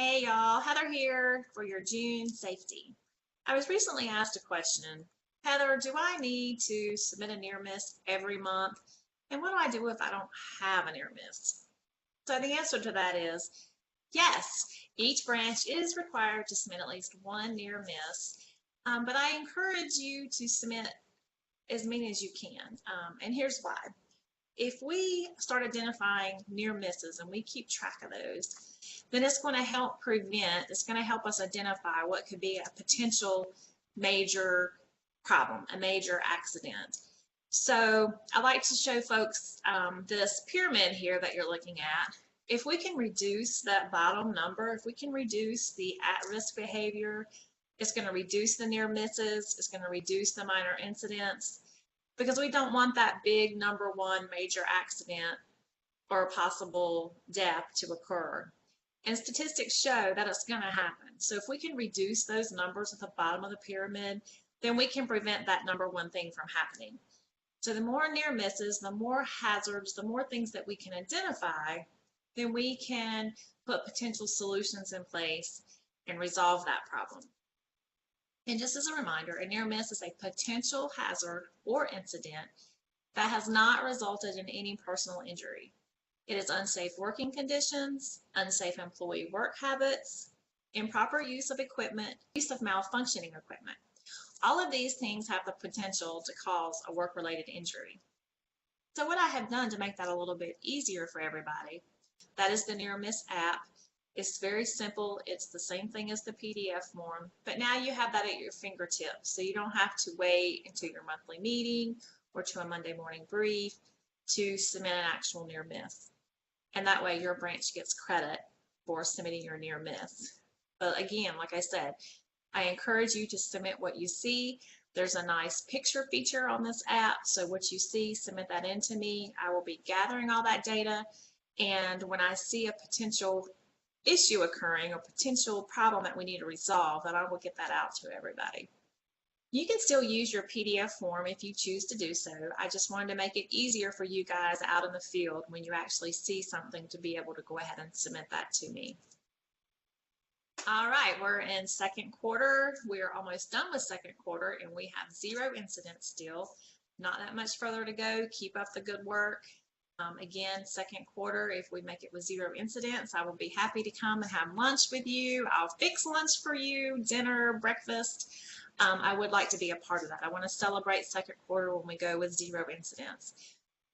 Hey y'all, Heather here for your June safety. I was recently asked a question. Heather, do I need to submit a near miss every month? And what do I do if I don't have a near miss? So the answer to that is yes, each branch is required to submit at least one near miss, but I encourage you to submit as many as you can. And here's why. If we start identifying near misses and we keep track of those, then it's going to help prevent, it's going to help us identify what could be a potential major problem, a major accident. So I like to show folks this pyramid here that you're looking at. If we can reduce that bottom number, if we can reduce the at-risk behavior, it's going to reduce the near misses, it's going to reduce the minor incidents, because we don't want that big number one major accident or possible death to occur. And statistics show that it's going to happen. So if we can reduce those numbers at the bottom of the pyramid, then we can prevent that number one thing from happening. So the more near misses, the more hazards, the more things that we can identify, then we can put potential solutions in place and resolve that problem. And just as a reminder, a near miss is a potential hazard or incident that has not resulted in any personal injury. It is unsafe working conditions, unsafe employee work habits, improper use of equipment, use of malfunctioning equipment. All of these things have the potential to cause a work-related injury. So what I have done to make that a little bit easier for everybody, that is the near miss app. It's very simple. It's the same thing as the PDF form, but now you have that at your fingertips. So you don't have to wait until your monthly meeting or to a Monday morning brief to submit an actual near miss. And that way your branch gets credit for submitting your near miss. But again, like I said, I encourage you to submit what you see. There's a nice picture feature on this app. So what you see, submit that into me. I will be gathering all that data. And when I see a potential issue occurring or potential problem that we need to resolve, then I will get that out to everybody. You can still use your PDF form if you choose to do so. I just wanted to make it easier for you guys out in the field when you actually see something to be able to go ahead and submit that to me. All right, we're in second quarter. We're almost done with second quarter and we have 0 incidents still. Not that much further to go. Keep up the good work. Again, second quarter, if we make it with 0 incidents, I will be happy to come and have lunch with you. I'll fix lunch for you, dinner, breakfast. I would like to be a part of that. I want to celebrate second quarter when we go with 0 incidents.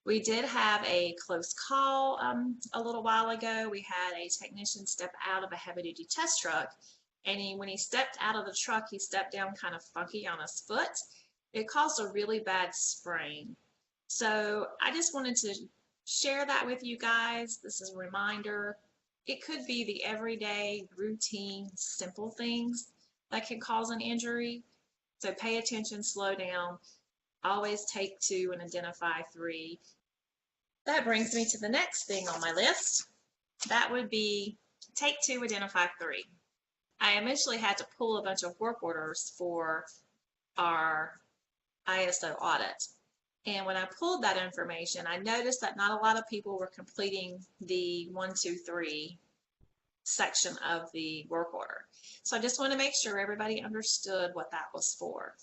We did have a close call a little while ago. We had a technician step out of a heavy-duty test truck, and when he stepped out of the truck, he stepped down kind of funky on his foot. It caused a really bad sprain. So I just wanted to share that with you guys. This is a reminder. It could be the everyday, routine, simple things that can cause an injury. So pay attention, slow down, always take 2 and identify 3. That brings me to the next thing on my list. That would be take 2, identify 3. I initially had to pull a bunch of work orders for our ISO audit. And when I pulled that information, I noticed that not a lot of people were completing the 1, 2, 3 section of the work order. So I just want to make sure everybody understood what that was for.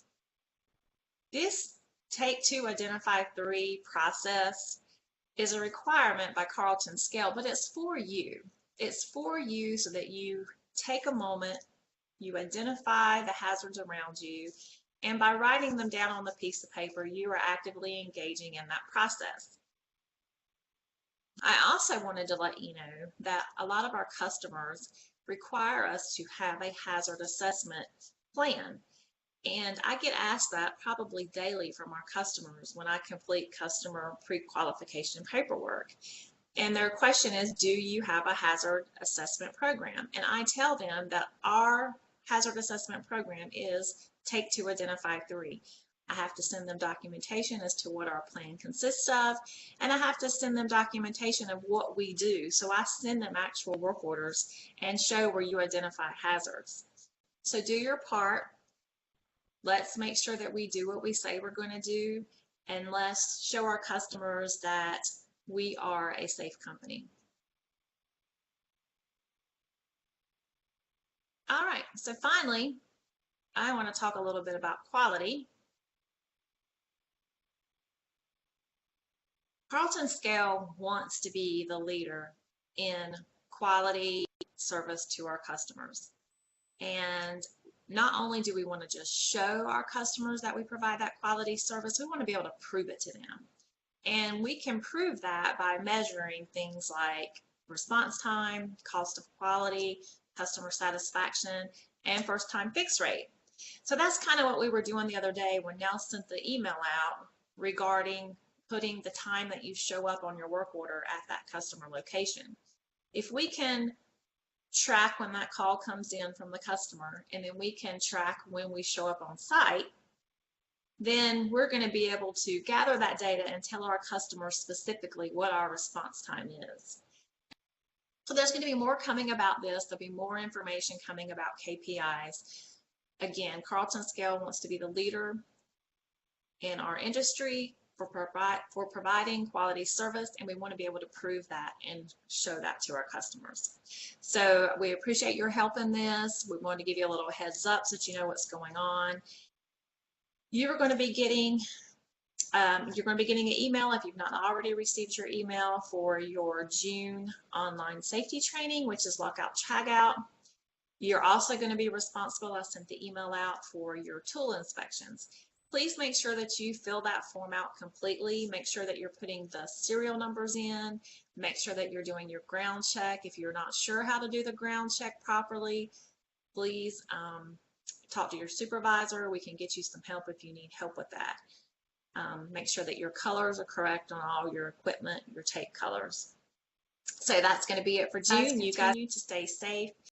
This take 2, identify 3 process is a requirement by Carlton scale, but it's for you. It's for you so that you take a moment, you identify the hazards around you, and by writing them down on the piece of paper, you are actively engaging in that process. I also wanted to let you know that a lot of our customers require us to have a hazard assessment plan. And I get asked that probably daily from our customers when I complete customer pre-qualification paperwork. And their question is, do you have a hazard assessment program? And I tell them that our hazard assessment program is take 2, identify 3. I have to send them documentation as to what our plan consists of, and I have to send them documentation of what we do. So I send them actual work orders and show where you identify hazards. So do your part. Let's make sure that we do what we say we're going to do, and let's show our customers that we are a safe company. All right, so finally, I want to talk a little bit about quality. Carlton Scale wants to be the leader in quality service to our customers. And not only do we want to just show our customers that we provide that quality service, we want to be able to prove it to them. And we can prove that by measuring things like response time, cost of quality, customer satisfaction, and first time fix rate. So that's kind of what we were doing the other day when Nell sent the email out regarding putting the time that you show up on your work order at that customer location. If we can track when that call comes in from the customer, and then we can track when we show up on site, then we're going to be able to gather that data and tell our customers specifically what our response time is. So there's going to be more coming about this. There'll be more information coming about KPIs. Again, Carlton Scale wants to be the leader in our industry for providing quality service, and we want to be able to prove that and show that to our customers. So we appreciate your help in this. We want to give you a little heads up so that you know what's going on. You're going to be getting an email if you've not already received your email for your June online safety training, which is lockout tagout. You're also going to be responsible. I sent the email out for your tool inspections. Please make sure that you fill that form out completely. Make sure that you're putting the serial numbers in. Make sure that you're doing your ground check. If you're not sure how to do the ground check properly, please talk to your supervisor. We can get you some help if you need help with that. Make sure that your colors are correct on all your equipment, your tape colors. So that's going to be it for June. You guys continue to stay safe.